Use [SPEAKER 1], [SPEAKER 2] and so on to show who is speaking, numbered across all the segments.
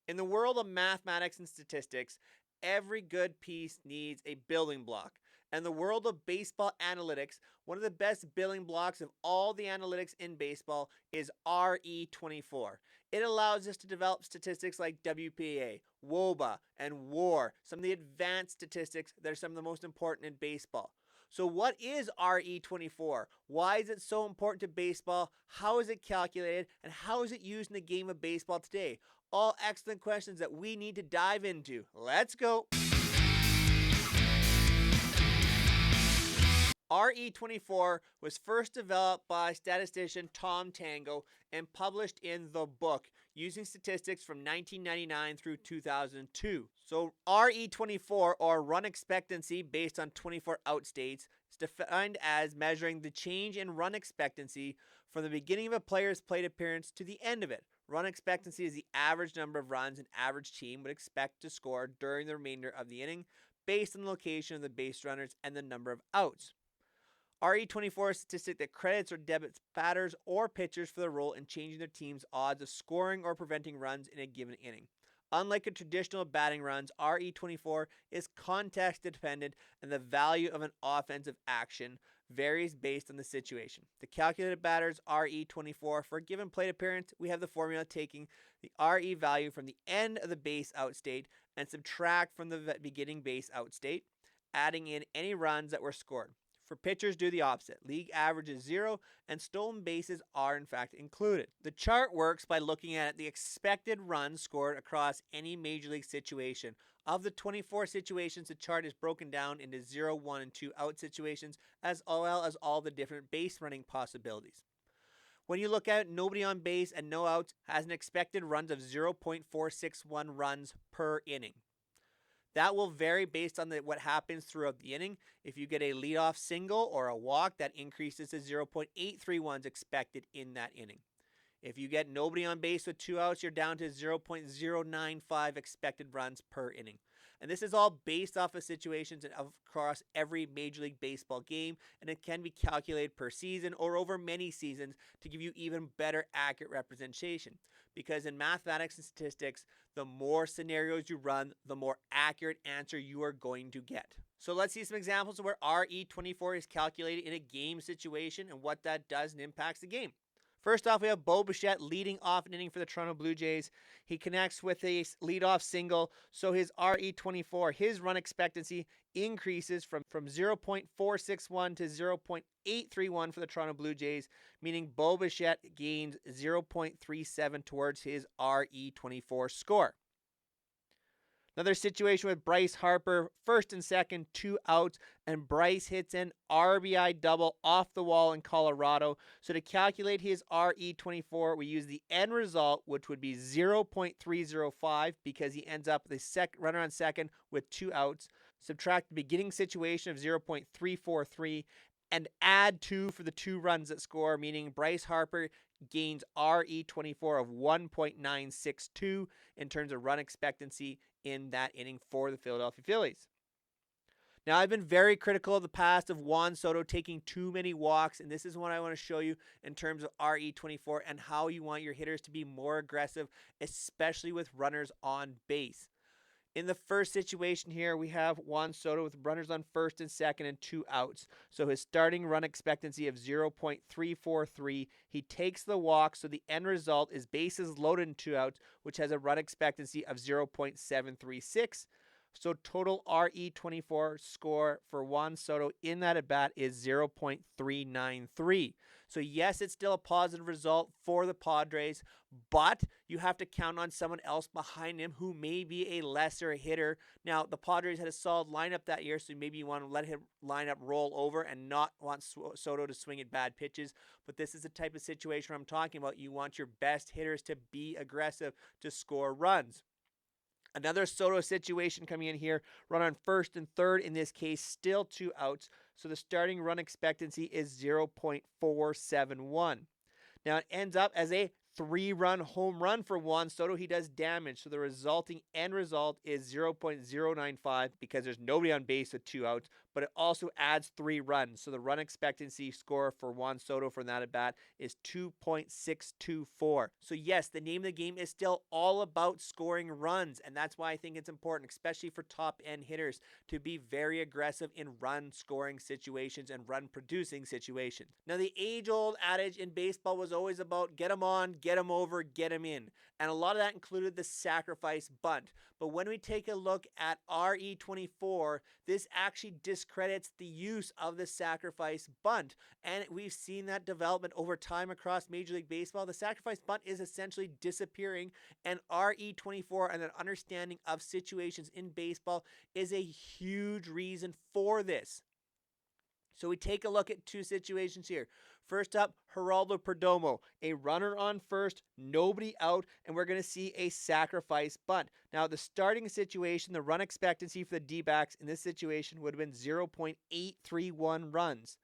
[SPEAKER 1] In the world of mathematics and statistics, every good piece needs a building block. And the world of baseball analytics, one of the best building blocks of all the analytics in baseball is RE24. It allows us to develop statistics like WPA, WOBA, and WAR, some of the advanced statistics that are some of the most important in baseball. So, what is RE24? Why is it so important to baseball? How is it calculated? And how is it used in the game of baseball today? All excellent questions that we need to dive into. Let's go. RE24 was first developed by statistician Tom Tango and published in The Book using statistics from 1999 through 2002. So RE24, or run expectancy based on 24 out states, is defined as measuring the change in run expectancy from the beginning of a player's plate appearance to the end of it. Run expectancy is the average number of runs an average team would expect to score during the remainder of the inning based on the location of the base runners and the number of outs. RE24 is a statistic that credits or debits batters or pitchers for their role in changing their team's odds of scoring or preventing runs in a given inning. Unlike a traditional batting runs, RE24 is context dependent, and the value of an offensive action varies based on the situation. The calculated batters RE24 for a given plate appearance, we have the formula taking the RE value from the end of the base out state and subtract from the beginning base out state, adding in any runs that were scored. For pitchers, do the opposite. League average is 0, and stolen bases are in fact included. The chart works by looking at the expected runs scored across any major league situation. Of the 24 situations, the chart is broken down into 0, 1, and 2 out situations, as well as all the different base running possibilities. When you look at nobody on base and no outs, has an expected runs of 0.461 runs per inning. That will vary based on what happens throughout the inning. If you get a leadoff single or a walk, that increases to 0.831 expected in that inning. If you get nobody on base with 2 outs, you're down to 0.095 expected runs per inning. And this is all based off of situations and across every Major League Baseball game, and it can be calculated per season or over many seasons to give you even better accurate representation. Because in mathematics and statistics, the more scenarios you run, the more accurate answer you are going to get. So let's see some examples of where RE24 is calculated in a game situation and what that does and impacts the game. First off, we have Bo Bichette leading off an inning for the Toronto Blue Jays. He connects with a leadoff single, so his RE24, his run expectancy, increases from 0.461 to 0.831 for the Toronto Blue Jays, meaning Bo Bichette gains 0.37 towards his RE24 score. Another situation with Bryce Harper, first and second, 2 outs, and Bryce hits an RBI double off the wall in Colorado. So to calculate his RE24, we use the end result, which would be 0.305 because he ends up with a runner on second with 2 outs. Subtract the beginning situation of 0.343 and add 2 for the 2 runs that score, meaning Bryce Harper gains RE24 of 1.962 in terms of run expectancy in that inning for the Philadelphia Phillies. Now, I've been very critical of the past of Juan Soto taking too many walks, and this is what I want to show you in terms of RE24 and how you want your hitters to be more aggressive, especially with runners on base. In the first situation here, we have Juan Soto with runners on first and second and 2 outs. So his starting run expectancy of 0.343. He takes the walk, so the end result is bases loaded and 2 outs, which has a run expectancy of 0.736. So total RE24 score for Juan Soto in that at bat is 0.393. So yes, it's still a positive result for the Padres, but you have to count on someone else behind him who may be a lesser hitter. Now, the Padres had a solid lineup that year, so maybe you want to let his lineup roll over and not want Soto to swing at bad pitches. But this is the type of situation where I'm talking about. You want your best hitters to be aggressive to score runs. Another Soto situation coming in here, run on first and third, in this case, still 2 outs. So the starting run expectancy is 0.471. Now it ends up as a 3-run home run for Juan Soto. He does damage. So the resulting end result is 0.095 because there's nobody on base with 2 outs, but it also adds 3 runs. So the run expectancy score for Juan Soto for that at bat is 2.624. So yes, the name of the game is still all about scoring runs, and that's why I think it's important, especially for top end hitters, to be very aggressive in run scoring situations and run producing situations. Now, the age old adage in baseball was always about get them on, get them over, get them in. And a lot of that included the sacrifice bunt. But when we take a look at RE24, this actually discredits the use of the sacrifice bunt. And we've seen that development over time across Major League Baseball. The sacrifice bunt is essentially disappearing, and RE24 and an understanding of situations in baseball is a huge reason for this. So we take a look at 2 situations here. First up, Geraldo Perdomo, a runner on first, nobody out, and we're going to see a sacrifice bunt. Now, the starting situation, the run expectancy for the D-backs in this situation would have been 0.831 runs.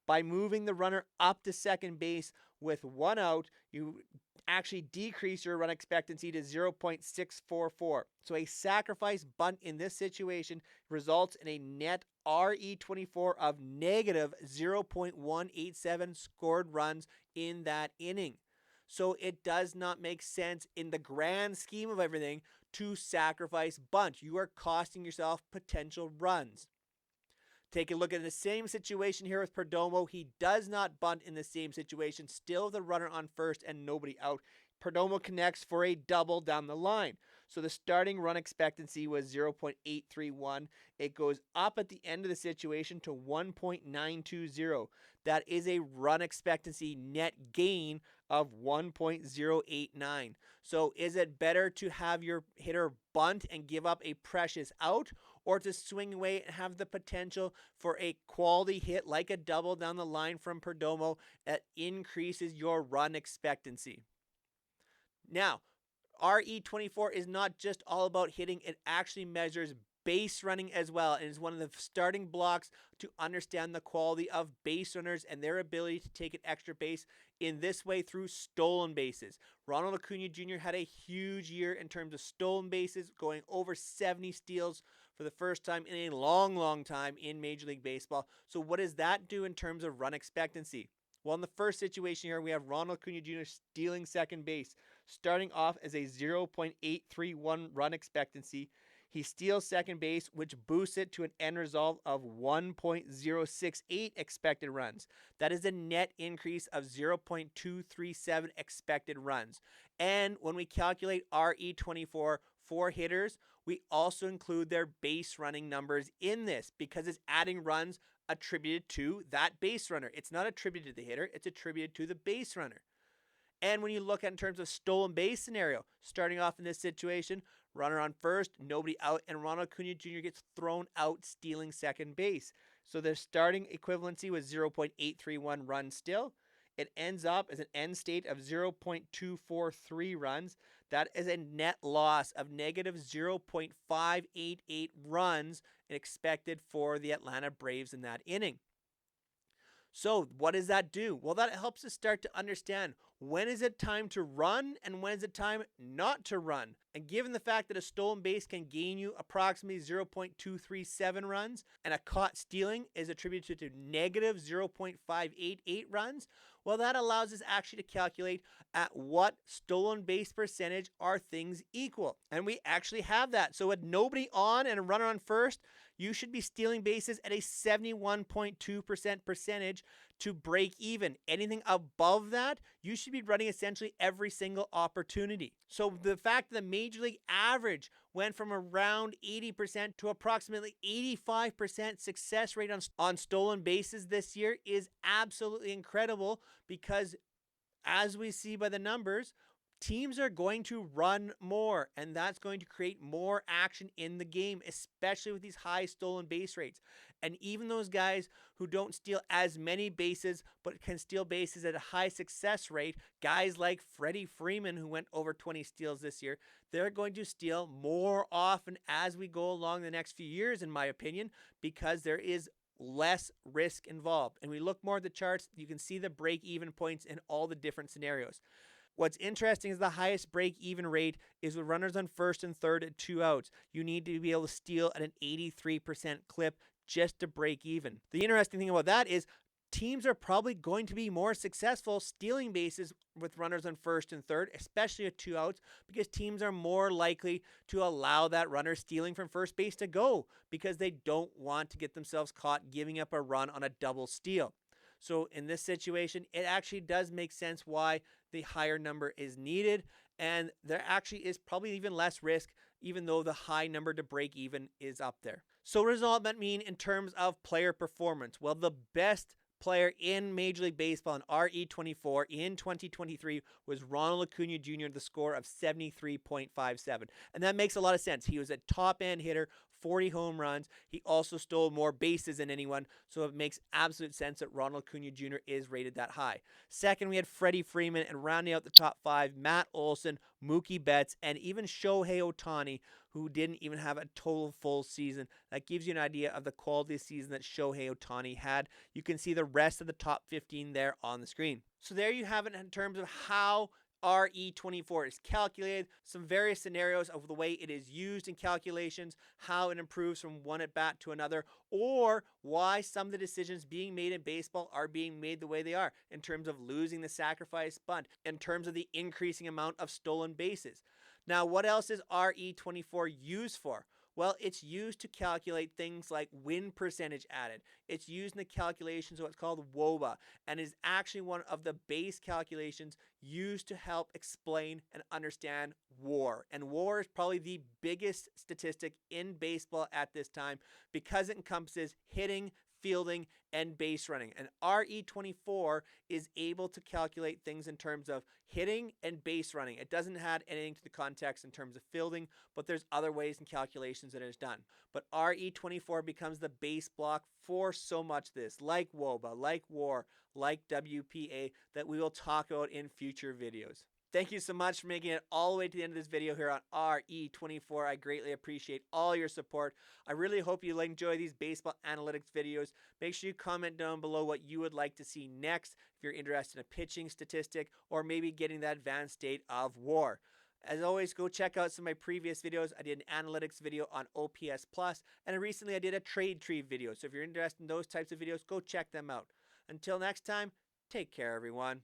[SPEAKER 1] By moving the runner up to second base with 1 out, you actually decrease your run expectancy to 0.644. So a sacrifice bunt in this situation results in a net RE24 of negative 0.187 scored runs in that inning. So it does not make sense in the grand scheme of everything to sacrifice bunt. You are costing yourself potential runs. Take a look at the same situation here with Perdomo. He does not bunt in the same situation. Still the runner on first and nobody out. Perdomo connects for a double down the line. So the starting run expectancy was 0.831. It goes up at the end of the situation to 1.920. That is a run expectancy net gain of 1.089. So is it better to have your hitter bunt and give up a precious out, or to swing away and have the potential for a quality hit like a double down the line from Perdomo that increases your run expectancy? Now, RE24 is not just all about hitting, it actually measures base running as well, and is one of the starting blocks to understand the quality of base runners and their ability to take an extra base in this way through stolen bases. Ronald Acuna Jr. had a huge year in terms of stolen bases, going over 70 steals for the first time in a long time in Major League Baseball. So what does that do in terms of run expectancy? Well, in the first situation here, we have Ronald Acuna Jr. stealing second base, starting off as a 0.831 run expectancy. He steals second base, which boosts it to an end result of 1.068 expected runs. That is a net increase of 0.237 expected runs. And when we calculate RE24 for hitters, we also include their base running numbers in this because it's adding runs attributed to that base runner. It's not attributed to the hitter, it's attributed to the base runner. And when you look at in terms of stolen base scenario, starting off in this situation, runner on first, nobody out, and Ronald Acuna Jr. gets thrown out stealing second base. So their starting equivalency was 0.831 runs still. It ends up as an end state of 0.243 runs. That is a net loss of negative 0.588 runs expected for the Atlanta Braves in that inning. So what does that do? Well, that helps us start to understand when is it time to run and when is it time not to run. And given the fact that a stolen base can gain you approximately 0.237 runs and a caught stealing is attributed to negative 0.588 runs, well, that allows us actually to calculate at what stolen base percentage are things equal. And we actually have that. So with nobody on and a runner on first, you should be stealing bases at a 71.2% percentage to break even. Anything above that, you should be running essentially every single opportunity. So the fact that the Major League average went from around 80% to approximately 85% success rate on stolen bases this year is absolutely incredible because, as we see by the numbers, teams are going to run more, and that's going to create more action in the game, especially with these high stolen base rates. And even those guys who don't steal as many bases but can steal bases at a high success rate, guys like Freddie Freeman, who went over 20 steals this year, they're going to steal more often as we go along the next few years, in my opinion, because there is less risk involved. And we look more at the charts, you can see the break-even points in all the different scenarios. What's interesting is the highest break-even rate is with runners on first and third at 2 outs. You need to be able to steal at an 83% clip just to break even. The interesting thing about that is teams are probably going to be more successful stealing bases with runners on first and third, especially at 2 outs, because teams are more likely to allow that runner stealing from first base to go because they don't want to get themselves caught giving up a run on a double steal. So in this situation, it actually does make sense why the higher number is needed, and there actually is probably even less risk, even though the high number to break even is up there. So what does all that mean in terms of player performance? Well, the best player in Major League Baseball in RE24 in 2023 was Ronald Acuna Jr., the score of 73.57. And that makes a lot of sense. He was a top end hitter, 40 home runs. He also stole more bases than anyone, so it makes absolute sense that Ronald Acuna Jr. is rated that high. Second, we had Freddie Freeman, and rounding out the top five, Matt Olson, Mookie Betts, and even Shohei Ohtani, who didn't even have a total full season. That gives you an idea of the quality of season that Shohei Ohtani had. You can see the rest of the top 15 there on the screen. So there you have it in terms of how RE24 is calculated, some various scenarios of the way it is used in calculations, how it improves from one at bat to another, or why some of the decisions being made in baseball are being made the way they are in terms of losing the sacrifice bunt, in terms of the increasing amount of stolen bases. Now, what else is RE24 used for? Well, it's used to calculate things like win percentage added. It's used in the calculations of what's called WOBA, and is actually one of the base calculations used to help explain and understand WAR. And WAR is probably the biggest statistic in baseball at this time because it encompasses hitting, fielding, and base running. And RE24 is able to calculate things in terms of hitting and base running. It doesn't add anything to the context in terms of fielding, but there's other ways and calculations that it is done. But RE24 becomes the base block for so much of this, like WOBA, like WAR, like WPA, that we will talk about in future videos. Thank you so much for making it all the way to the end of this video here on RE24. I greatly appreciate all your support. I really hope you enjoy these baseball analytics videos. Make sure you comment down below what you would like to see next if you're interested in a pitching statistic or maybe getting that advanced state of WAR. As always, go check out some of my previous videos. I did an analytics video on OPS Plus, and recently I did a trade tree video. So if you're interested in those types of videos, go check them out. Until next time, take care, everyone.